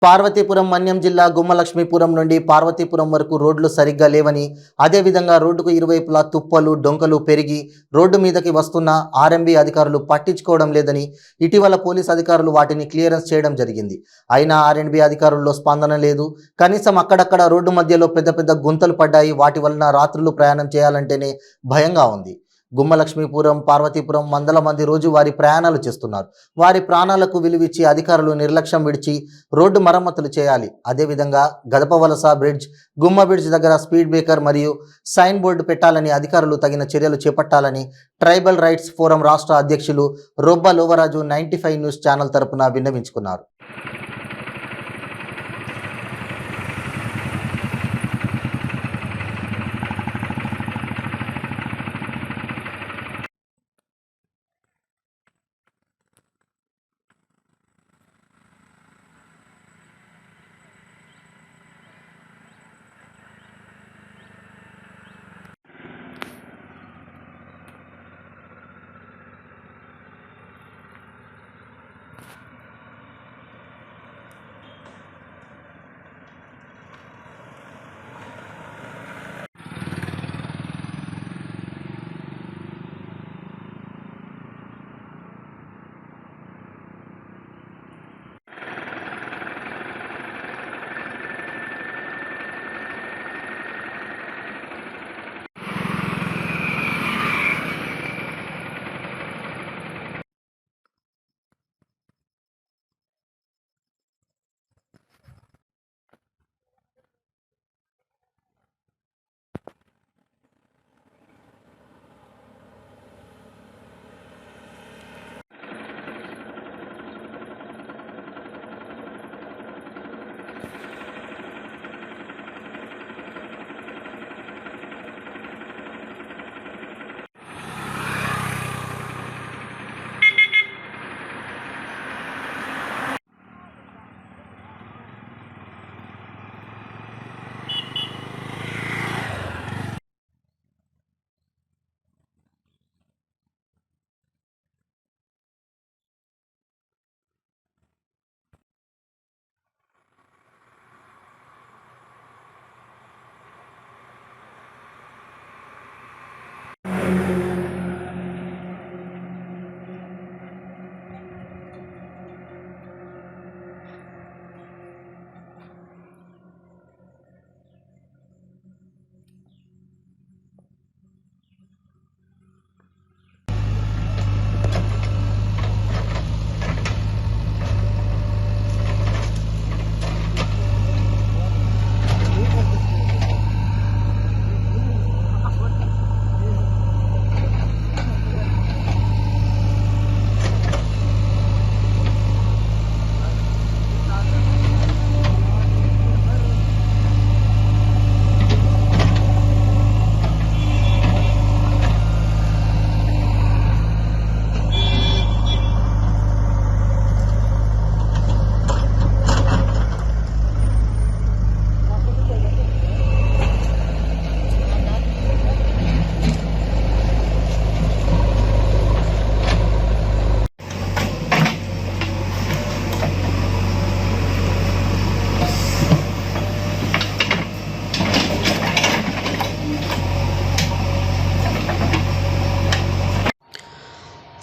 పార్వతీపురం మన్యం జిల్లా గుమ్మలక్ష్మీపురం నుండి పార్వతీపురం వరకు రోడ్లు సరిగ్గా లేవని, అదేవిధంగా రోడ్డుకు ఇరువైపులా తుప్పలు డొంకలు పెరిగి రోడ్డు మీదకి వస్తున్న ఆర్ఎంబీ అధికారులు పట్టించుకోవడం లేదని ఇటీవల పోలీస్ అధికారులు వాటిని క్లియరెన్స్ చేయడం జరిగింది. అయినా ఆర్ఎంబీ అధికారుల్లో స్పందన లేదు. కనీసం అక్కడక్కడ రోడ్డు మధ్యలో పెద్ద పెద్ద గుంతలు పడ్డాయి. వాటి వలన రాత్రులు ప్రయాణం చేయాలంటేనే భయంగా ఉంది. గుమ్మలక్ష్మీపురం పార్వతీపురం వందల మంది రోజు వారి ప్రయాణాలు చేస్తున్నారు. వారి ప్రాణాలకు విలువిచ్చి అధికారులు నిర్లక్ష్యం విడిచి రోడ్డు మరమ్మతులు చేయాలి. అదేవిధంగా గదపవలస బ్రిడ్జ్, గుమ్మ బ్రిడ్జ్ దగ్గర స్పీడ్ బ్రేకర్ మరియు సైన్ బోర్డు పెట్టాలని అధికారులు తగిన చర్యలు చేపట్టాలని ట్రైబల్ రైట్స్ ఫోరం రాష్ట్ర అధ్యక్షులు రొబ్బ లోవరాజు 95 న్యూస్ ఛానల్ తరపున విన్నవించుకున్నారు.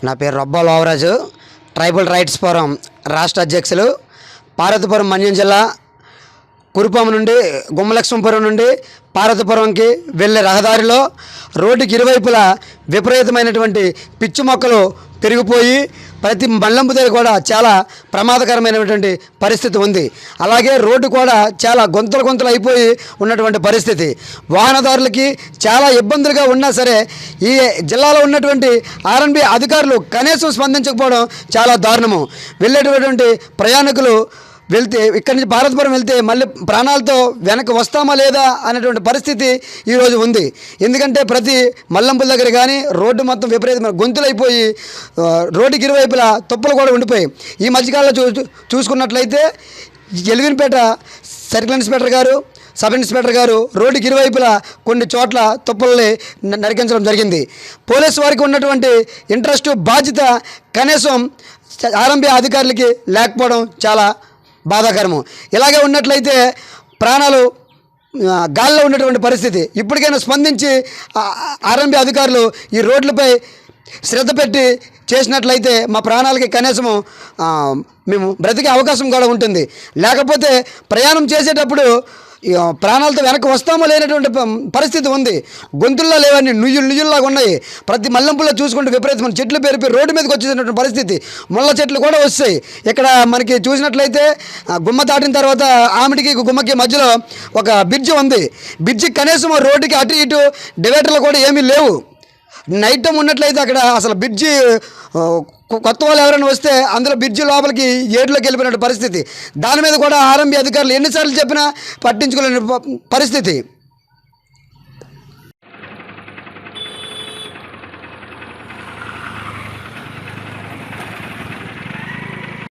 నా పేరు Robba Lovaraju, tribal rights forum రాష్ట్ర అధ్యక్షులు. పార్వతీపురం మన్యం జిల్లా కురుపాము నుండి గుమ్మలక్ష్మీపురం నుండి పార్వతీపురంకి వెళ్ళే రహదారిలో రోడ్డుకి ఇరువైపులా విపరీతమైనటువంటి పిచ్చి మొక్కలు పెరిగిపోయి ప్రతి మల్లంపు దగ్గర కూడా చాలా ప్రమాదకరమైనటువంటి పరిస్థితి ఉంది. అలాగే రోడ్డు కూడా చాలా గుంతలు అయిపోయి ఉన్నటువంటి పరిస్థితి. వాహనదారులకి చాలా ఇబ్బందులుగా ఉన్నా సరే ఈ జిల్లాలో ఉన్నటువంటి ఆర్ఎంబీ అధికారులు కనీసం స్పందించకపోవడం చాలా దారుణము. వెళ్ళేటటువంటి ప్రయాణికులు వెళ్తే ఇక్కడి నుంచి పార్వతీపురం వెళ్తే మళ్ళీ ప్రాణాలతో వెనక్కి వస్తామా లేదా అనేటువంటి పరిస్థితి ఈరోజు ఉంది. ఎందుకంటే ప్రతి మల్లంపుల దగ్గర కానీ రోడ్డు మొత్తం విపరీతమైన గొంతులైపోయి రోడ్డుకి ఇరువైపులా తుప్పలు కూడా ఉండిపోయి. ఈ మధ్యకాలంలో చూసుకున్నట్లయితే ఎలివిన్పేట సర్కిల్ ఇన్స్పెక్టర్ గారు, సబ్ ఇన్స్పెక్టర్ గారు రోడ్డుకి ఇరువైపులా కొన్ని చోట్ల తుప్పల్ని నరికించడం జరిగింది. పోలీసు వారికి ఉన్నటువంటి ఇంట్రెస్ట్ బాధ్యత కనీసం ఆర్ఎంబీ అధికారులకి లేకపోవడం చాలా బాధాకరము. ఇలాగే ఉన్నట్లయితే ప్రాణాలు గాల్లో ఉన్నటువంటి పరిస్థితి. ఇప్పటికైనా స్పందించి ఆర్ఎంబీ అధికారులు ఈ రోడ్లపై శ్రద్ధ పెట్టి చేసినట్లయితే మా ప్రాణాలకి కనీసము మేము బ్రతికే అవకాశం కూడా ఉంటుంది. లేకపోతే ప్రయాణం చేసేటప్పుడు ప్రాణాలతో వెనక్కి వస్తామో లేనటువంటి పరిస్థితి ఉంది. గొంతుల్లో లేవన్నీ నుయ్యుల్లాగా ఉన్నాయి. ప్రతి మల్లెంపుల్లో చూసుకుంటే విపరీతమైన చెట్లు పెరిపి రోడ్డు మీదకి వచ్చేసినటువంటి పరిస్థితి. ముళ్ళ చెట్లు కూడా వస్తాయి. ఇక్కడ మనకి చూసినట్లయితే గుమ్మ దాటిన తర్వాత ఆమెటికి గుమ్మకి మధ్యలో ఒక బ్రిడ్జి ఉంది. బ్రిడ్జి కనీసం రోడ్డుకి అటు ఇటు డివైడర్లు కూడా ఏమీ లేవు. నైట్ టైం ఉన్నట్లయితే అక్కడ అసలు బ్రిడ్జి కొత్త వాళ్ళు ఎవరైనా వస్తే అందులో బ్రిడ్జి లోపలికి ఏడులోకి వెళ్ళిపోయిన పరిస్థితి. దాని మీద కూడా ఆర్ఎంబీ అధికారులు ఎన్నిసార్లు చెప్పినా పట్టించుకోలేని పరిస్థితి.